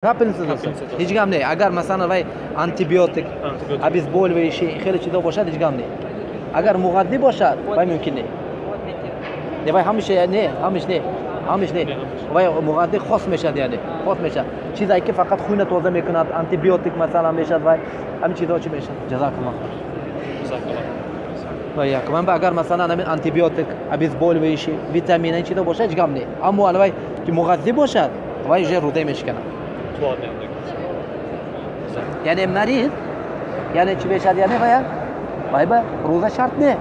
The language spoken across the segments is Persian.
Kapınızı hiç gam ne? Agar mesela vay antibiyotik, обезболивающий خیلی چیزا باشد هیچ gam ne? Agar مغذی باشد vay mümkün ne? Ne vay همیشه ne? همیشه ne? Vay مغذی خاص میشد yani. خاص میشد. چیزایی که فقط خون تازه میکند انتیبیوتیک مثلا میشد وای همین چیزا چی میشد؟ جزاک الله خیر. وای من اگر مثلا همین انتیبیوتیک обезболивающий ویتامین این چیزا باشه هیچ gam ne? اما وای که مغذی باشد وای جه روده میشکنه. Yani meriz yani çi beşad yani vay be roza şart ne?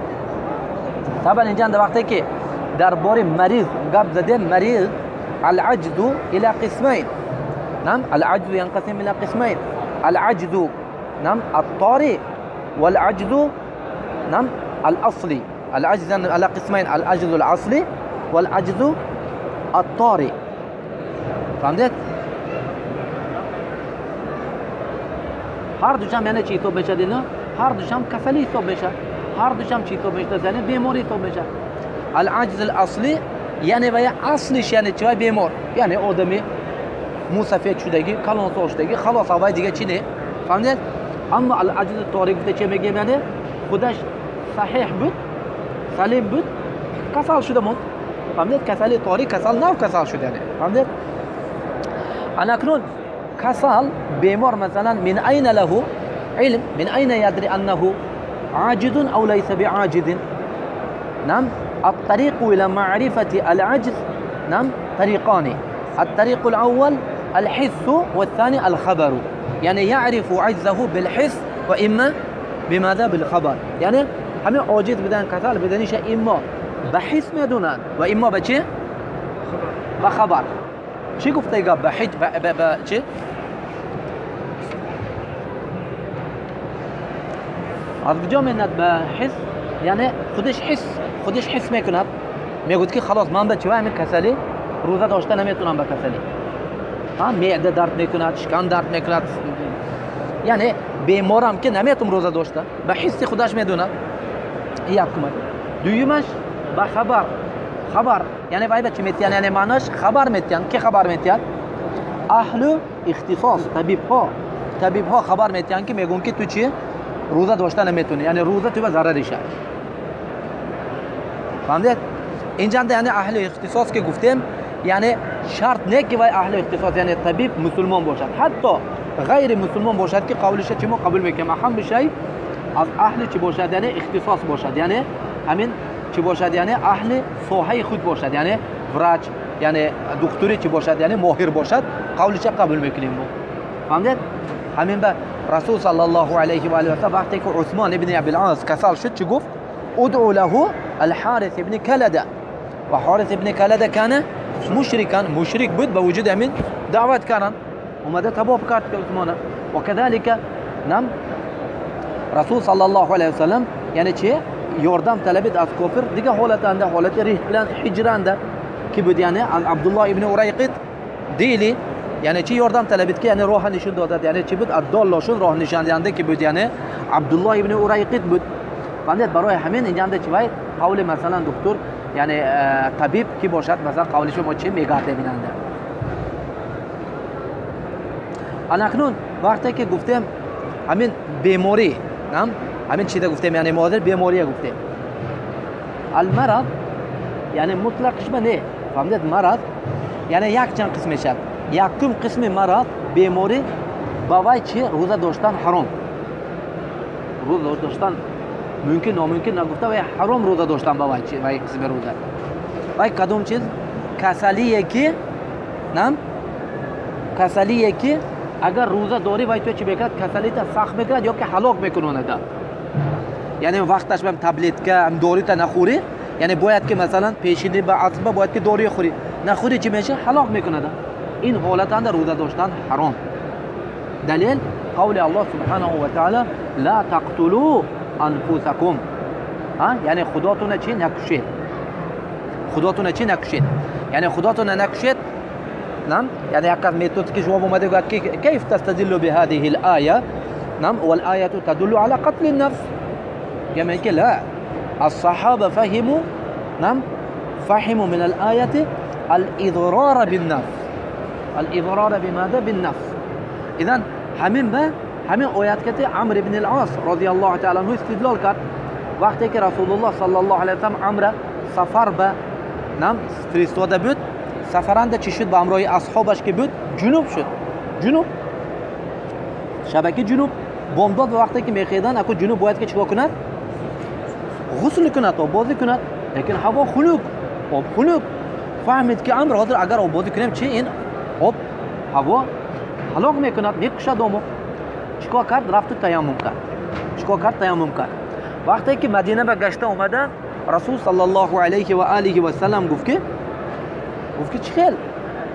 Taban incan da vakti ki darbori meriz gab zaden meriz al-acdu ila qismayn. Nam al-acdu yanqasim ila qismayn. Al-acdu nam at-tari wal-acdu nam al-asli. Al-acdu ala qismayn al-acdu al-asli wal-acdu at-tari. Fahmdin? هر دوشم یعنی چی تو بشه دینا هر دوشم کسلی تو بشه هر دوشم چی تو بشه یعنی بیماری تو بشه العجز الاصلی یعنی و اصلش یعنی چی بیمار یعنی آدمی مو سفید شدگی کلان شدگی خلاص اوای دیگه چی نه فهمیدید اما العجز الطاری گفته چه میگه یعنی خودش صحیح بود سلیم بود کسل شده مون فهمیدید کسلی طاری کسل نه کسل شده یعنی فهمیدید انا کنون كسل بيمر مثلا من أين له علم من أين يدري أنه عاجز أو ليس بعاجز نعم الطريق إلى معرفة العجز نعم طريقان الطريق الأول الحس والثاني الخبر يعني يعرف عجزه بالحس وإما بماذا بالخبر يعني هم عاجز بدن كسل بدنيش إما بحس مدونان وإما بچه بخبر چی گفته ایگا بحج چی؟ از کجا میاد به حس یعنی خودش حس میکند میگوید که خلاص من به چه همین کسلی روزه داشته نمیتونم به کسلی معده درد میکند شکم درد میکند یعنی بیمارم که نمیتونم روزه داشته به حس خودش میدوند یک کمک دویمش به خبر یعنی وای بچه میتیان یعنی معناش خبر میتیان که خبر میتیان اهل اختصاص طبیب ها خبر میتیان که میگن که تو چی روزه داشته نمیتونی یعنی روزه تو به ضررشه فهمیدید اینجا یعنی اهل اختصاص که گفتیم یعنی شرط نه که وای اهل اختصاص یعنی طبیب مسلمان باشد حتی غیر مسلمان باشد که قولش چی ما قبول میکنیم اهم بشه از اهل چی باشد یعنی اختصاص باشد یعنی همین چی باشد یعنی اهل ساحه خود باشد یعنی وراج یعنی دکتری چی باشد یعنی ماهر باشد قولش قبول میکنیم ما فهمیدید همین به رسول صلی الله علیه و آله و سلم وقتی که عثمان ابن ابی العاص کسل شد چی گفت ادعو له الحارث ابن کلده و حارث ابن کلده کان مشرک بود به وجود همین دعوت کردن اومده تباب کرد که عثمان و كذلك نعم رسول صلی الله علیه و سلم یعنی چی یاردم طلبید از کافر دیگه حالت ریح بلند حجرانده که بود یعنی عبدالله ابن اریقط دیلی یعنی چی یاردم طلبید که یعنی راه نشون دادد یعنی چی بود الدالشون راه نشان دهنده که بود یعنی عبدالله ابن اریقط بود فهمید برای همین اینجا چی باید قول مثلا دکتر یعنی طبیب کی باشد مثلا قولش ما چی میگرده بیننده اکنون وقتی که گفتیم همین بیماری نام همین چیزا گفتیم یعنی مادر بیماری گفتیم المرض یعنی مطلقش نه فهمیدید مرض یعنی یک چند قسم شد یکم قسم مرض بیماری با وای چی روزه داشتن حرام روزه داشتن ممکن ناممکن نگفته وای حرام روزه داشتن با وای چی وای قسم روزه وای کدوم چیز کسلیه که نام کسلیه که اگر روزه داری وای تو چی بکرد کسلیت سخت میکرد یا که هلاک میکنه ده یعنی وقتش بهم تبلیت که هم داری تا نخوری یعنی باید که مثلا پیشینی به عصبه باید که داری خوری نخوری چی میشه هلاک میکنه ده این حالت اند روزه داشتن حرام دلیل قول الله سبحانه و تعالی لا تقتلوا انفسکم یعنی خداتون چی نکشید یعنی خداتون نکشید نعم يعني هكذا ميثود كي جواب اومده گفت که كيف تستدل بهذه الآية نعم والآية تدل على قتل النفس يعني که لا الصحابة فهموا نعم من الآية الإضرار بالنفس الإضرار بماذا بالنفس idan همین oyat که عمرو ابن العاص رضی الله تعالی عنه استدلال کرد وقتی که رسول الله صلی الله علیه و سلم عمرو سفر به نام فرستاده بود سفرنده چی شد با همراه اصحابش که بود جنوب شد جنوب شبکه جنوب بامداد وقتی که میخیدن اكو جنوب باید که چیکار کند غسل کند و بازی کند لیکن هوا خنک آب خنک فهمید که عمرو حاضر اگر آب بازی کنیم چی این آب هوا هلاک میکند میکشد آمو چیکار کرد رفت تیمم کرد چیکار کرد تیمم کرد وقتی که مدینه به گشته اومدن رسول صلی الله علیه و آله و سلم گفت که چی خیل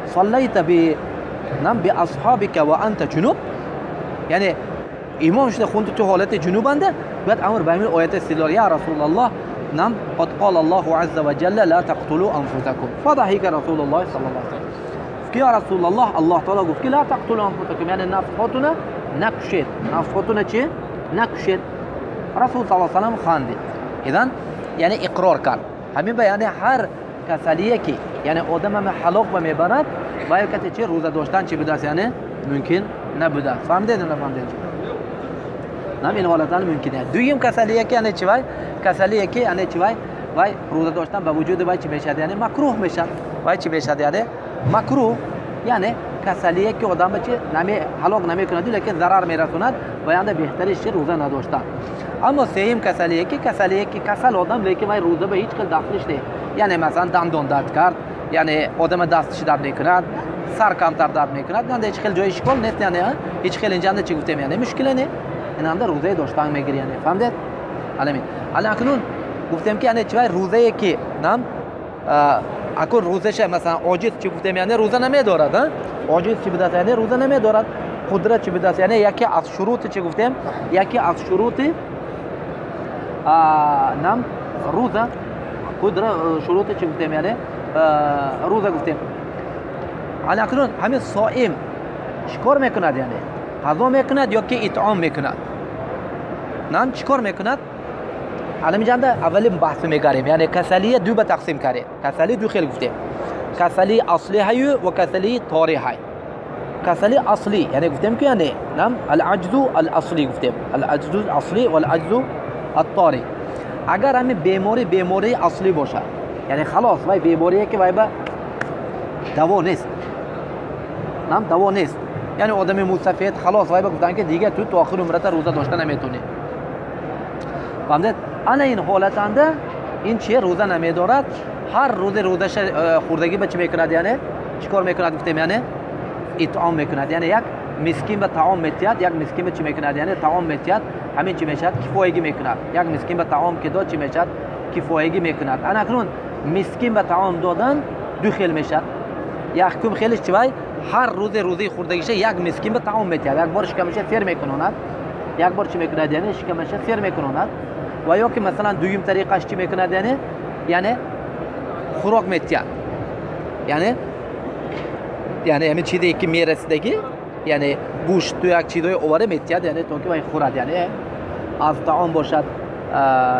صلیت به اصحابک و انت جنوب یعنی امام شده خوند تو حالت جنوبنده بعد امر به همین آیت استدلال یا رسول الله نعم قد قال الله عز وجل لا تقتلوا انفسكم فضحك رسول الله صلی الله علیه و سلم یا رسول الله تعالی گفت که لا تقتلوا انفسكم یعنی نفساتون نکشید نفساتون چی نکشید رسول صلی الله علیه و سلم خواندید اذن یعنی اقرار کرد همین بیان هر کسلیه که یعنی آدم هم هلاک به میبرد باید که چه روزه داشتن چی بده یعنی ممکن نبوده فهمیدید نه فهمیدید نام این حالتان ممکنه دویم کسلیه که یعنی چی کسلیه که یعنی چی وای روزه داشتن به وجود وای چی میشه یعنی مکروه میشه وای چی میشه یعنی مکروه یعنی کسلیه که آدم چی نمی هلاک نمیکنه لیکن ضرر میرسوند و یعنی بهترش چی روزه نداشتن اما سوم کسلیه که کسل آدم لیکن وای روزه به هیچ کل داخلش نه یعنی مثلا دندان درد کرد یعنی آدم دستش درد میکند سر کمتر درد میکند یعنی هیچ خیلی جای اشکال نیست یعنی هیچ خیلی اینجا چی گفتم یعنی مشکل نه این هم روزه داشتن میگیری یعنی فهمیدید الان اکنون گفتم که یعنی چه روزه که نام اکن روزش مثلا عاجز چی گفتم یعنی روزه نمیدارد عاجز چی بده یعنی روزه نمیدارد قدرت چی بده یعنی یکی از شروط چی گفتم یکی از شروط نام روزه قدرت شروط چی گفتم یعنی روزه گفتم الان اکنون همین صائم چیکار میکند یعنی قضا میکند یا که اطعام میکند نام چیکار میکند الان میگم اول بحث میگاریم یعنی کسلی دو به تقسیم کرده کسلی دو خیلی گفتیم کسلی اصلی هی و کسلی طاری هی کسلی اصلی یعنی گفتیم که یعنی نام العجز الاصلی گفتیم العجز الاصلی والعجز الطاری اگر همین بیماری اصلی باشه یعنی خلاص وای بیماریه که وای با دوا نیست نام دوا نیست یعنی آدم مستفید خلاص وای گفتن که دیگه تو تا آخر عمرت روزه داشته نمیتونی فهمید انا این حالتنده این چیه روزه نمیدارد هر روزش خوردگی به چی میکند یعنی چیکار میکند گفتیم یعنی اطعام میکند یعنی یک مسکین به طعام میتید یک مسکین به چی میکند یعنی طعام میتید همین چی میشد کفایگی میکند یک مسکین به طعام که داد چی میشد کفایگی میکند انا اکنون مسکین به طعام دادن دو خیل میشد یک کم خیلش چی هر روزی خوردگیش یک مسکین به طعام میتید یک بار شکمش سیر میکنند یک بار چی میکند یعنی شکمش سیر میکنند و یا که مثلا دویم طریقش چی میکند یعنی خوراک میتید یعنی همین چیزی که میرسیدگی یعنی گوشت تو یک چیزای اواره میتید یعنی تو که وای خورد یعنی از طعام باشد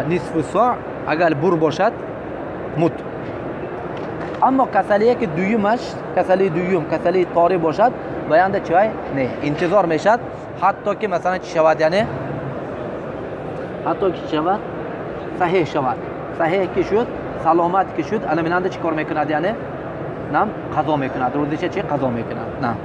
نصف ساعت اگر بر باشد مد اما کسلیه که کسلی طاری باشد بیان چای نه انتظار میشد حتی که مثلا چی شود یعنی حتی که شود صحیح که شد سلامت که شد الان چی کار میکند یعنی نام قضا میکند روزش چی قضا میکند نه